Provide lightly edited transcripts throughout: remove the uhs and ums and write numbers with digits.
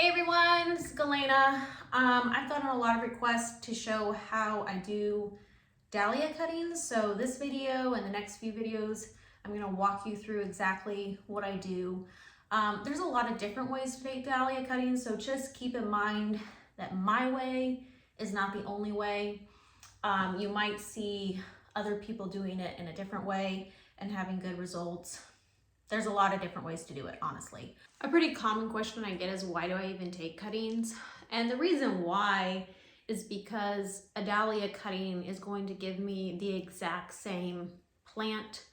Hey everyone, this is Galena. I've gotten a lot of requests to show how I do dahlia cuttings. So this video and the next few videos, I'm going to walk you through exactly what I do. There's a lot of different ways to make dahlia cuttings, so just keep in mind that my way is not the only way. You might see other people doing it in a different way and having good results. There's a lot of different ways to do it, honestly. A pretty common question I get is, why do I even take cuttings? And the reason why is because a dahlia cutting is going to give me the exact same plant.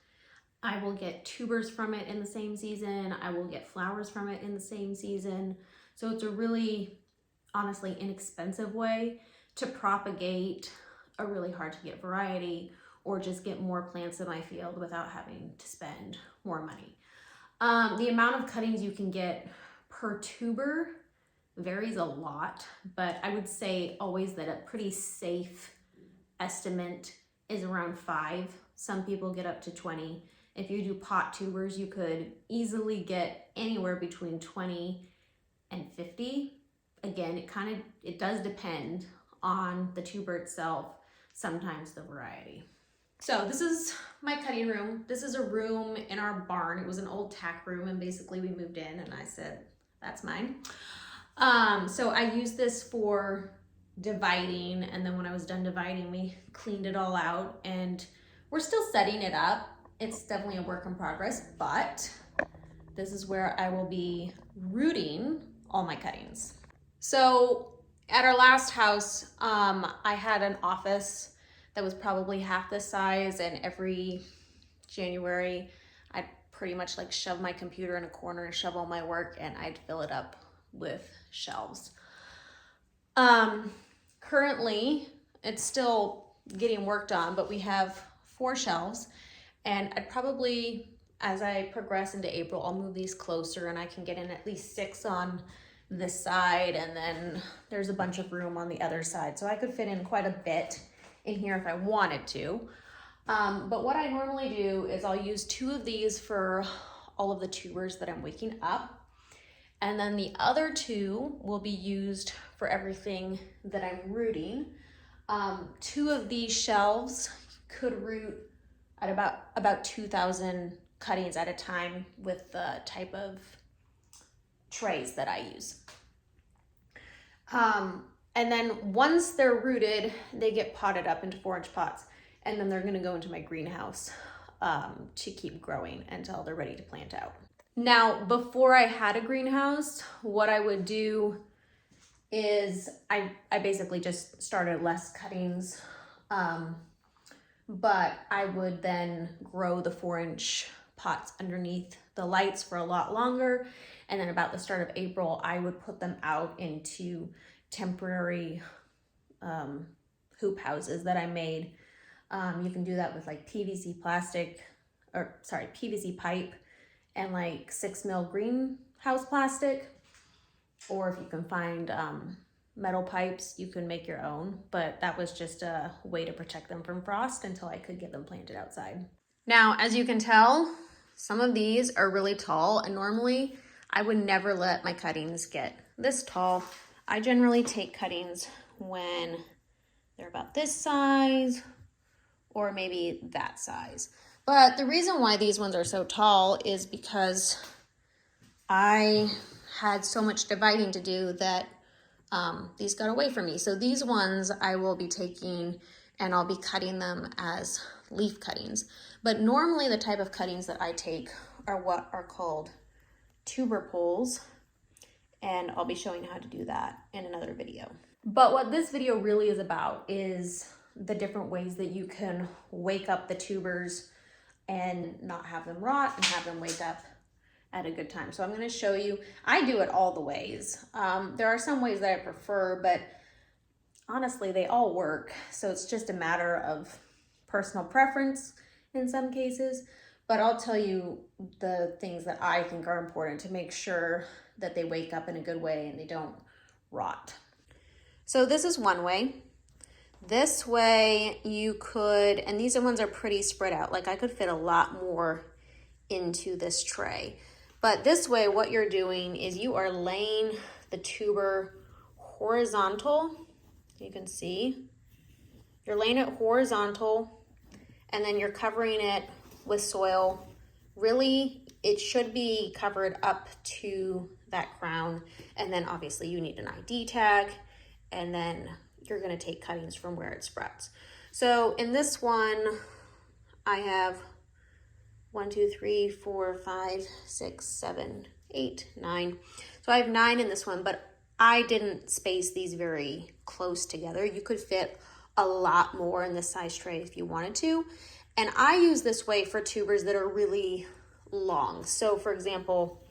I will get tubers from it in the same season. I will get flowers from it in the same season. So it's a really, honestly, inexpensive way to propagate a really hard to get variety or just get more plants in my field without having to spend more money. The amount of cuttings you can get per tuber varies a lot, but I would say always that a pretty safe estimate is around 5. Some people get up to 20. If you do pot tubers, you could easily get anywhere between 20 and 50. Again, it does depend on the tuber itself, sometimes the variety. So this is my cutting room. This is a room in our barn. It was an old tack room, and basically we moved in and I said, that's mine. So I used this for dividing, and then when I was done dividing, we cleaned it all out and we're still setting it up. It's definitely a work in progress, but this is where I will be rooting all my cuttings. So at our last house, I had an office that was probably half this size, and every January I'd pretty much like shove my computer in a corner and shove all my work, and I'd fill it up with shelves. Currently it's still getting worked on, but we have 4 shelves, and I'd probably, as I progress into April, I'll move these closer and I can get in at least 6 on this side, and then there's a bunch of room on the other side, so I could fit in quite a bit in here if I wanted to. But what I normally do is I'll use 2 of these for all of the tubers that I'm waking up, and then the other 2 will be used for everything that I'm rooting. 2 of these shelves could root at about 2,000 cuttings at a time with the type of trays that I use. And then once they're rooted, they get potted up into 4-inch pots, and then they're gonna go into my greenhouse to keep growing until they're ready to plant out. Now, before I had a greenhouse, what I would do is I basically just started less cuttings, but I would then grow the 4-inch pots underneath the lights for a lot longer, and then about the start of April, I would put them out into temporary hoop houses that I made. You can do that with like PVC pipe and like 6mm greenhouse plastic, or if you can find metal pipes, you can make your own, but that was just a way to protect them from frost until I could get them planted outside. Now, as you can tell, some of these are really tall, and normally I would never let my cuttings get this tall. I generally take cuttings when they're about this size or maybe that size. But the reason why these ones are so tall is because I had so much dividing to do that these got away from me. So these ones I will be taking and I'll be cutting them as leaf cuttings. But normally the type of cuttings that I take are what are called tuber pulls, and I'll be showing you how to do that in another video. But what this video really is about is the different ways that you can wake up the tubers and not have them rot and have them wake up at a good time. So I'm going to show you. I do it all the ways. There are some ways that I prefer, but honestly, they all work. So it's just a matter of personal preference in some cases. But I'll tell you the things that I think are important to make sure that they wake up in a good way and they don't rot. So this is one way. This way you could, and these ones are pretty spread out. Like I could fit a lot more into this tray. But this way, what you're doing is you are laying the tuber horizontal. You can see you're laying it horizontal, and then you're covering it with soil. Really, it should be covered up to that crown, and then obviously you need an ID tag, and then you're going to take cuttings from where it sprouts. So in this one, I have 1, 2, 3, 4, 5, 6, 7, 8, 9. So I have 9 in this one, but I didn't space these very close together. You could fit a lot more in this size tray if you wanted to. And I use this way for tubers that are really long. So for example,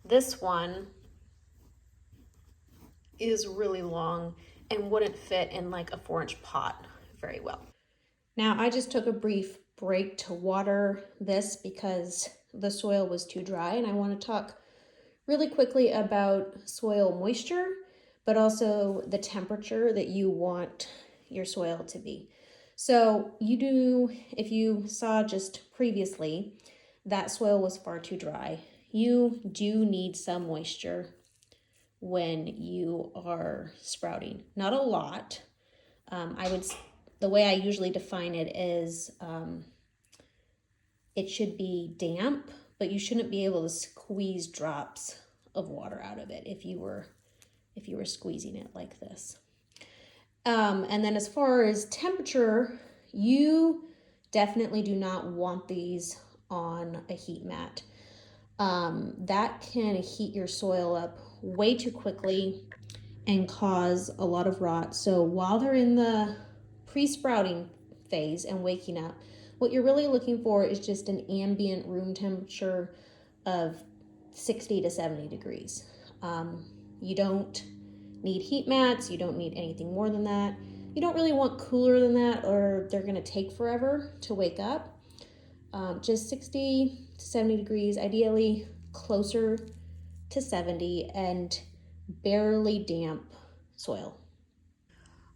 this one is really long and wouldn't fit in like a 4-inch pot very well. Now I just took a brief break to water this because the soil was too dry, and I want to talk really quickly about soil moisture, but also the temperature that you want your soil to be. So if you saw just previously, that soil was far too dry. You do need some moisture when you are sprouting. Not a lot. The way I usually define it is it should be damp, but you shouldn't be able to squeeze drops of water out of it if you were squeezing it like this. And then as far as temperature, you definitely do not want these on a heat mat. That can heat your soil up way too quickly and cause a lot of rot. So while they're in the pre-sprouting phase and waking up, what you're really looking for is just an ambient room temperature of 60 to 70 degrees. You don't need heat mats. You don't need anything more than that. You don't really want cooler than that, or they're going to take forever to wake up. Just 60 to 70 degrees, ideally closer to 70, and barely damp soil.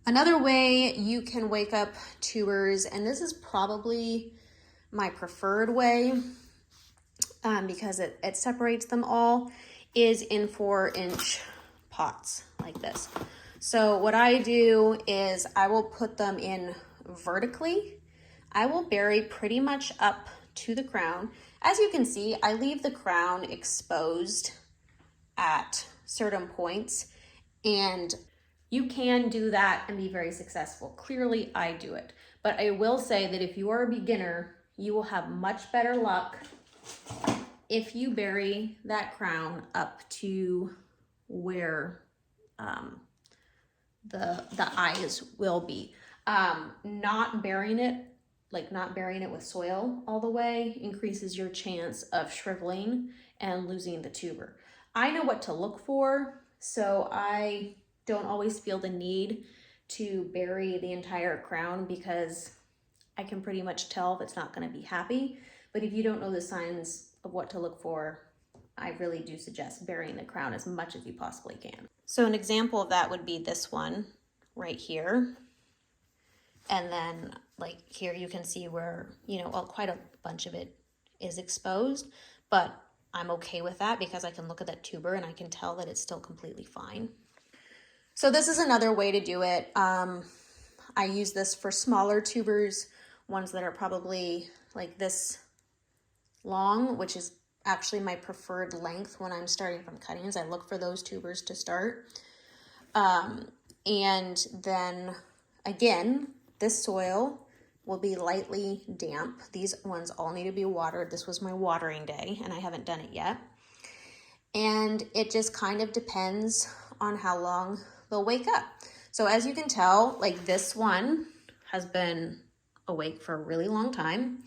Another way you can wake up tubers, and this is probably my preferred way because it separates them all, is in 4-inch pots like this. So what I do is I will put them in vertically. I will bury pretty much up to the crown. As you can see, I leave the crown exposed at certain points, and you can do that and be very successful. Clearly, I do it. But I will say that if you are a beginner, you will have much better luck if you bury that crown up to where the eyes will be. Not burying it with soil all the way increases your chance of shriveling and losing the tuber. I know what to look for, so I don't always feel the need to bury the entire crown because I can pretty much tell if it's not going to be happy. But if you don't know the signs of what to look for, I really do suggest burying the crown as much as you possibly can. So an example of that would be this one right here. And then like here you can see where, quite a bunch of it is exposed, but I'm okay with that because I can look at that tuber and I can tell that it's still completely fine. So this is another way to do it. I use this for smaller tubers, ones that are probably like this long, which is actually my preferred length when I'm starting from cuttings. I look for those tubers to start. And then again, this soil will be lightly damp. These ones all need to be watered. This was my watering day and I haven't done it yet. And it just kind of depends on how long they'll wake up. So as you can tell, like this one has been awake for a really long time.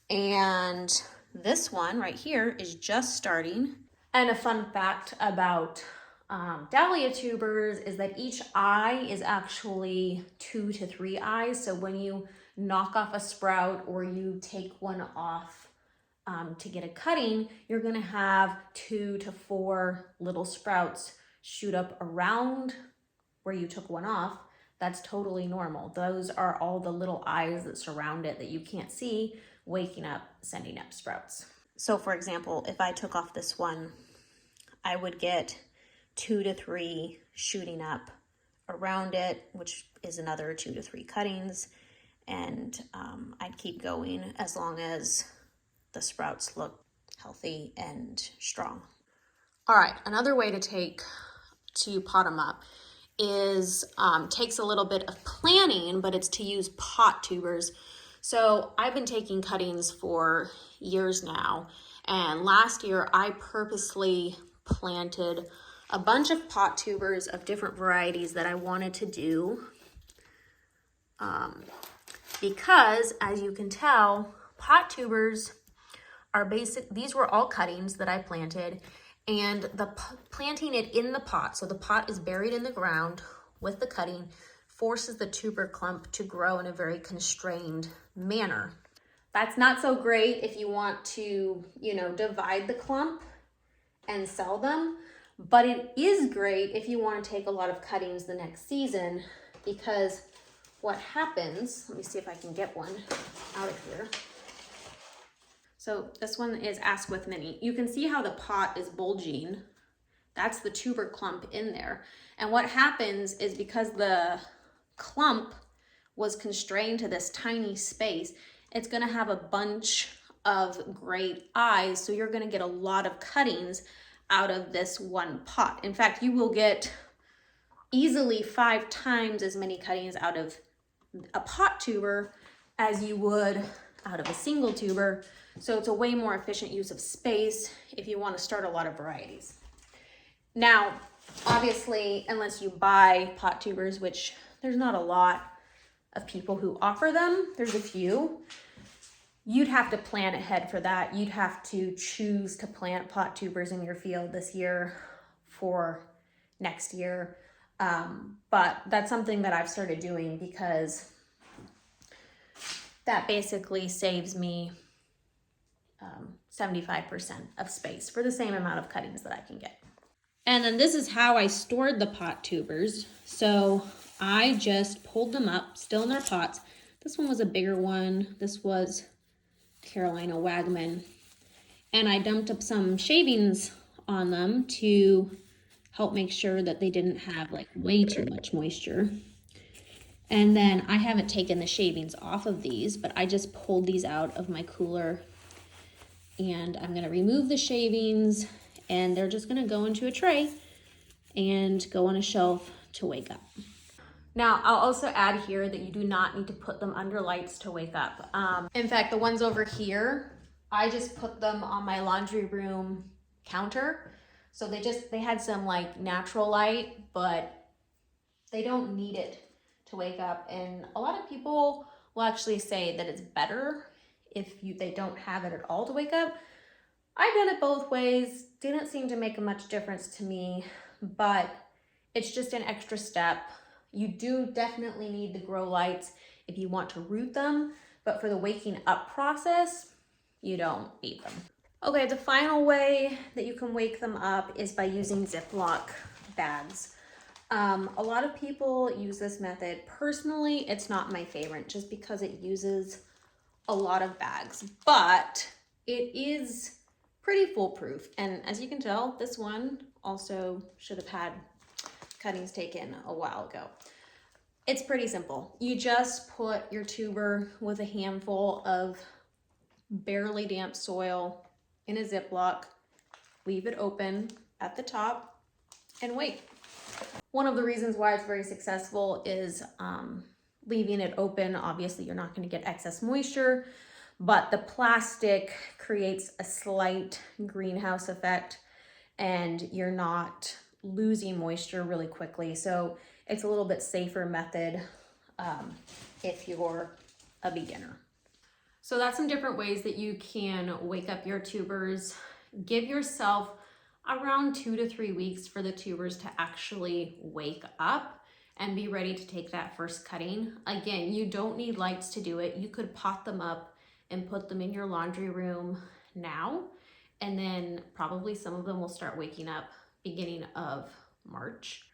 And this one right here is just starting. And a fun fact about dahlia tubers is that each eye is actually 2 to 3 eyes. So when you knock off a sprout or you take one off to get a cutting, you're gonna have 2 to 4 little sprouts shoot up around where you took one off. That's totally normal. Those are all the little eyes that surround it that you can't see, waking up, sending up sprouts. So for example, if I took off this one, I would get 2 to 3 shooting up around it, which is another 2 to 3 cuttings. And I'd keep going as long as the sprouts look healthy and strong. All right, another way to pot them up is takes a little bit of planning, but it's to use pot tubers. So I've been taking cuttings for years now, and last year I purposely planted a bunch of pot tubers of different varieties that I wanted to do because, as you can tell, pot tubers are basic. These were all cuttings that I planted, and planting it in the pot, so the pot is buried in the ground with the cutting, forces the tuber clump to grow in a very constrained manner. That's not so great if you want to, divide the clump and sell them, but it is great if you want to take a lot of cuttings the next season, because what happens, let me see if I can get one out of here. So this one is Asquith Mini. You can see how the pot is bulging. That's the tuber clump in there. And what happens is, because the clump was constrained to this tiny space, it's gonna have a bunch of great eyes. So you're gonna get a lot of cuttings out of this one pot. In fact, you will get easily 5 times as many cuttings out of a pot tuber as you would out of a single tuber. So it's a way more efficient use of space if you want to start a lot of varieties. Now, obviously, unless you buy pot tubers, which there's not a lot of people who offer them, there's a few, you'd have to plan ahead for that. You'd have to choose to plant pot tubers in your field this year for next year. But that's something that I've started doing because that basically saves me 75% of space for the same amount of cuttings that I can get. And then this is how I stored the pot tubers. So I just pulled them up, still in their pots. This one was a bigger one. This was Carolina Wagman. And I dumped up some shavings on them to help make sure that they didn't have like way too much moisture. And then I haven't taken the shavings off of these, but I just pulled these out of my cooler, and I'm gonna remove the shavings, and they're just gonna go into a tray and go on a shelf to wake up. Now, I'll also add here that you do not need to put them under lights to wake up. In fact, the ones over here, I just put them on my laundry room counter. So they had some like natural light, but they don't need it to wake up. And a lot of people will actually say that it's better if they don't have it at all to wake up. I've done it both ways. Didn't seem to make a much difference to me, but it's just an extra step. You do definitely need the grow lights if you want to root them, but for the waking up process, you don't need them. Okay, the final way that you can wake them up is by using Ziploc bags. A lot of people use this method. Personally, it's not my favorite just because it uses a lot of bags, but it is pretty foolproof. And as you can tell, this one also should have had cuttings taken a while ago. It's pretty simple. You just put your tuber with a handful of barely damp soil in a Ziploc, leave it open at the top, and wait. One of the reasons why it's very successful is leaving it open. Obviously, you're not going to get excess moisture, but the plastic creates a slight greenhouse effect, and you're not losing moisture really quickly. So it's a little bit safer method if you're a beginner. So that's some different ways that you can wake up your tubers. Give yourself around 2 to 3 weeks for the tubers to actually wake up and be ready to take that first cutting. Again, you don't need lights to do it. You could pot them up and put them in your laundry room now, and then probably some of them will start waking up beginning of March.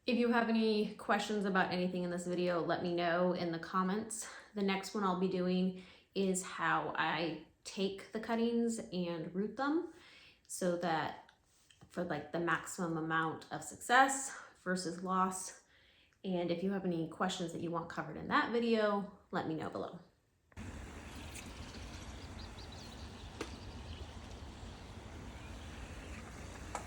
If you have any questions about anything in this video, let me know in the comments. The next one I'll be doing is how I take the cuttings and root them so that for like the maximum amount of success versus loss. And if you have any questions that you want covered in that video, let me know below.